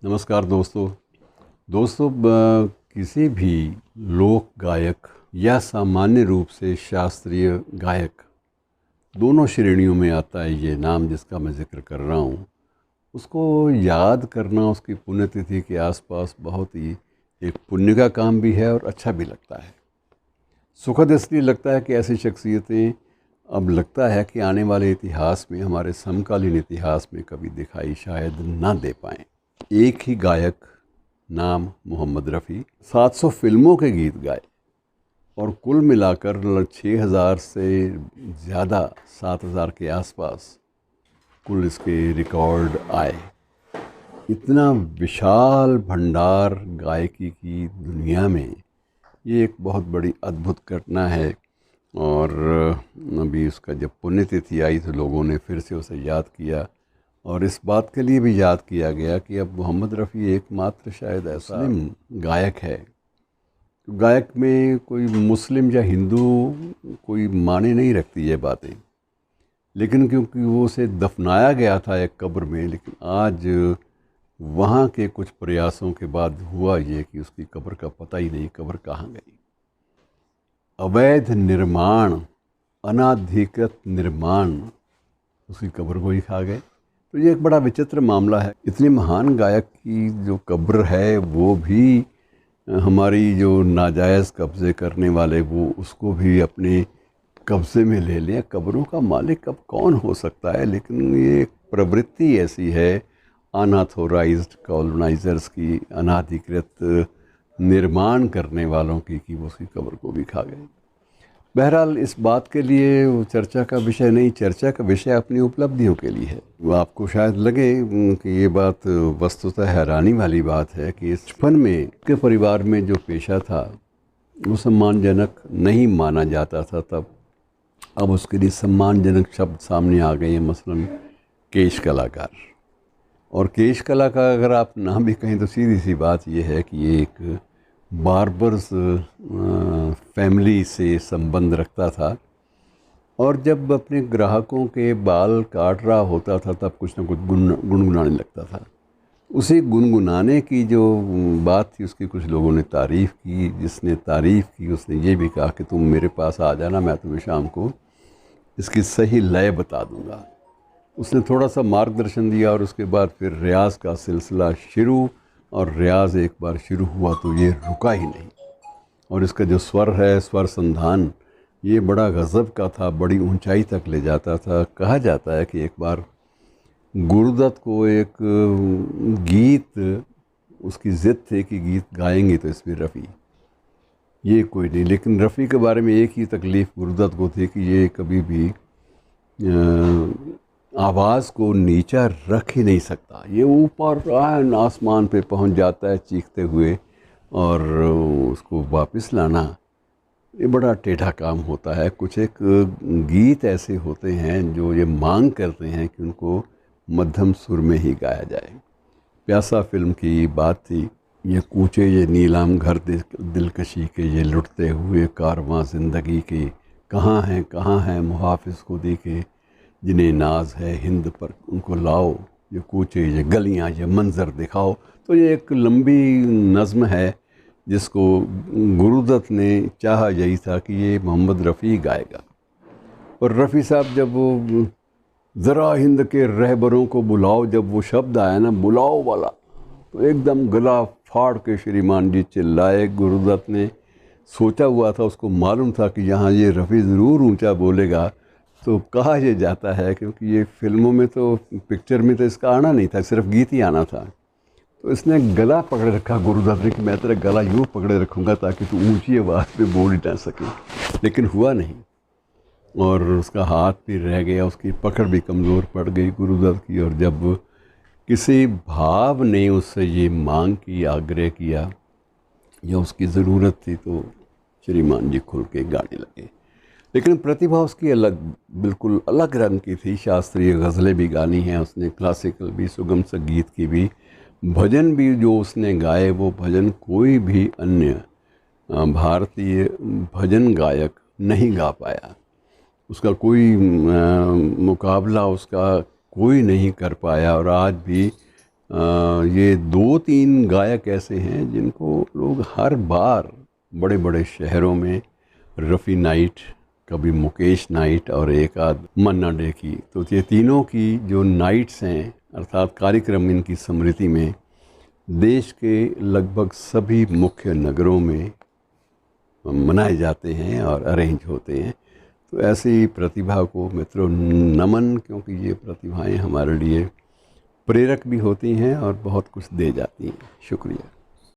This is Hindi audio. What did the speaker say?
नमस्कार दोस्तों किसी भी लोक गायक या सामान्य रूप से शास्त्रीय गायक दोनों श्रेणियों में आता है ये नाम जिसका मैं जिक्र कर रहा हूँ। उसको याद करना उसकी पुण्यतिथि के आसपास बहुत ही एक पुण्य का काम भी है और अच्छा भी लगता है। सुखद इसलिए लगता है कि ऐसी शख्सियतें अब लगता है कि आने वाले इतिहास में, हमारे समकालीन इतिहास में कभी दिखाई शायद ना दे पाएँ। एक ही गायक, नाम मोहम्मद रफ़ी, 700 फिल्मों के गीत गाए और कुल मिलाकर 6000 से ज़्यादा, 7000 के आसपास कुल इसके रिकॉर्ड आए। इतना विशाल भंडार गायकी की दुनिया में ये एक बहुत बड़ी अद्भुत घटना है। और अभी उसका जब पुण्यतिथि आई तो लोगों ने फिर से उसे याद किया और इस बात के लिए भी याद किया गया कि अब मोहम्मद रफ़ी एकमात्र शायद ऐसा गायक है। तो गायक में कोई मुस्लिम या हिंदू कोई माने नहीं रखती ये बातें, लेकिन क्योंकि वो उसे दफनाया गया था एक कब्र में, लेकिन आज वहाँ के कुछ प्रयासों के बाद हुआ ये कि उसकी कब्र का पता ही नहीं, कब्र कहाँ गई। अवैध निर्माण, अनाधिकृत निर्माण उसकी कब्र को ही खा गए। तो ये एक बड़ा विचित्र मामला है। इतने महान गायक की जो कब्र है वो भी हमारी जो नाजायज़ कब्ज़े करने वाले वो उसको भी अपने कब्ज़े में ले लें। कब्रों का मालिक अब कौन हो सकता है, लेकिन ये एक प्रवृत्ति ऐसी है अनऑथोराइज्ड कॉलोनाइजर्स की, अनाधिकृत निर्माण करने वालों की, कि वो उसकी कब्र को भी खा गए। बहरहाल इस बात के लिए वो चर्चा का विषय नहीं, चर्चा का विषय अपनी उपलब्धियों के लिए है। वो आपको शायद लगे कि ये बात वस्तुतः हैरानी वाली बात है कि बचपन में के परिवार में जो पेशा था वो सम्मानजनक नहीं माना जाता था तब। अब उसके लिए सम्मानजनक शब्द सामने आ गए हैं, मसलन केश कलाकार। और केश कला का अगर आप नाम भी कहें तो सीधी सी बात ये है कि ये एक बार्बर्स फैमिली से संबंध रखता था और जब अपने ग्राहकों के बाल काट रहा होता था तब कुछ ना कुछ गुनगुनाने लगता था। उसी गुनगुनाने की जो बात थी उसकी कुछ लोगों ने तारीफ़ की। जिसने तारीफ़ की उसने ये भी कहा कि तुम मेरे पास आ जाना, मैं तुम्हें शाम को इसकी सही लय बता दूंगा। उसने थोड़ा सा मार्गदर्शन दिया और उसके बाद फिर रियाज़ का सिलसिला शुरू, और रियाज़ एक बार शुरू हुआ तो ये रुका ही नहीं। और इसका जो स्वर है, स्वर संधान, ये बड़ा गज़ब का था, बड़ी ऊंचाई तक ले जाता था। कहा जाता है कि एक बार गुरुदत्त को एक गीत, उसकी ज़िद थी कि गीत गाएंगे तो इसमें रफ़ी, ये कोई नहीं, लेकिन रफ़ी के बारे में एक ही तकलीफ़ गुरुदत्त को थी कि ये कभी भी आवाज़ को नीचा रख ही नहीं सकता। ये ऊपर आसमान पे पहुंच जाता है चीखते हुए, और उसको वापस लाना ये बड़ा टेढ़ा काम होता है। कुछ एक गीत ऐसे होते हैं जो ये मांग करते हैं कि उनको मध्यम सुर में ही गाया जाए। प्यासा फिल्म की बात थी, ये कूचे ये नीलाम घर दिलकशी के, ये लुटते हुए कारवां ज़िंदगी के, कहाँ हैं मुहाफ़िज़ खुदी के, जिन्हें नाज है हिंद पर उनको लाओ, ये कूचे ये गलियां ये मंज़र दिखाओ। तो ये एक लंबी नज़्म है जिसको गुरुदत्त ने चाहा यही था कि ये मोहम्मद रफ़ी गाएगा। और रफ़ी साहब जब वो ज़रा हिंद के रहबरों को बुलाओ, जब वो शब्द आया ना बुलाओ वाला, तो एकदम गला फाड़ के श्रीमान जी चिल्लाए। गुरुदत्त ने सोचा हुआ था, उसको मालूम था कि यहाँ ये रफ़ी ज़रूर ऊंचा बोलेगा। तो कहा यह जाता है, क्योंकि ये फिल्मों में तो, पिक्चर में तो इसका आना नहीं था, सिर्फ गीत ही आना था, तो इसने गला पकड़े रखा गुरुदत्त ने कि मैं तेरा गला यूँ पकड़े रखूँगा ताकि तू ऊंची आवाज़ में बोल ही ना सके। लेकिन हुआ नहीं और उसका हाथ भी रह गया, उसकी पकड़ भी कमज़ोर पड़ गई गुरुदत्त की। और जब किसी भाव ने उससे ये मांग की, आग्रह किया या उसकी ज़रूरत थी, तो श्रीमान जी खुल के गाने लगे। लेकिन प्रतिभा उसकी अलग, बिल्कुल अलग रंग की थी। शास्त्रीय गज़लें भी गानी हैं उसने, क्लासिकल भी, सुगम संगीत की भी, भजन भी जो उसने गाए वो भजन कोई भी अन्य भारतीय भजन गायक नहीं गा पाया। उसका कोई मुकाबला उसका कोई नहीं कर पाया। और आज भी ये 2-3 गायक ऐसे हैं जिनको लोग हर बार बड़े बड़े शहरों में, रफ़ी नाइट, कभी मुकेश नाइट और एक आध मन्ना डे की, तो ये तीनों की जो नाइट्स हैं अर्थात कार्यक्रम इनकी स्मृति में देश के लगभग सभी मुख्य नगरों में मनाए जाते हैं और अरेंज होते हैं। तो ऐसी प्रतिभा को मित्रों नमन, क्योंकि ये प्रतिभाएं हमारे लिए प्रेरक भी होती हैं और बहुत कुछ दे जाती हैं। शुक्रिया।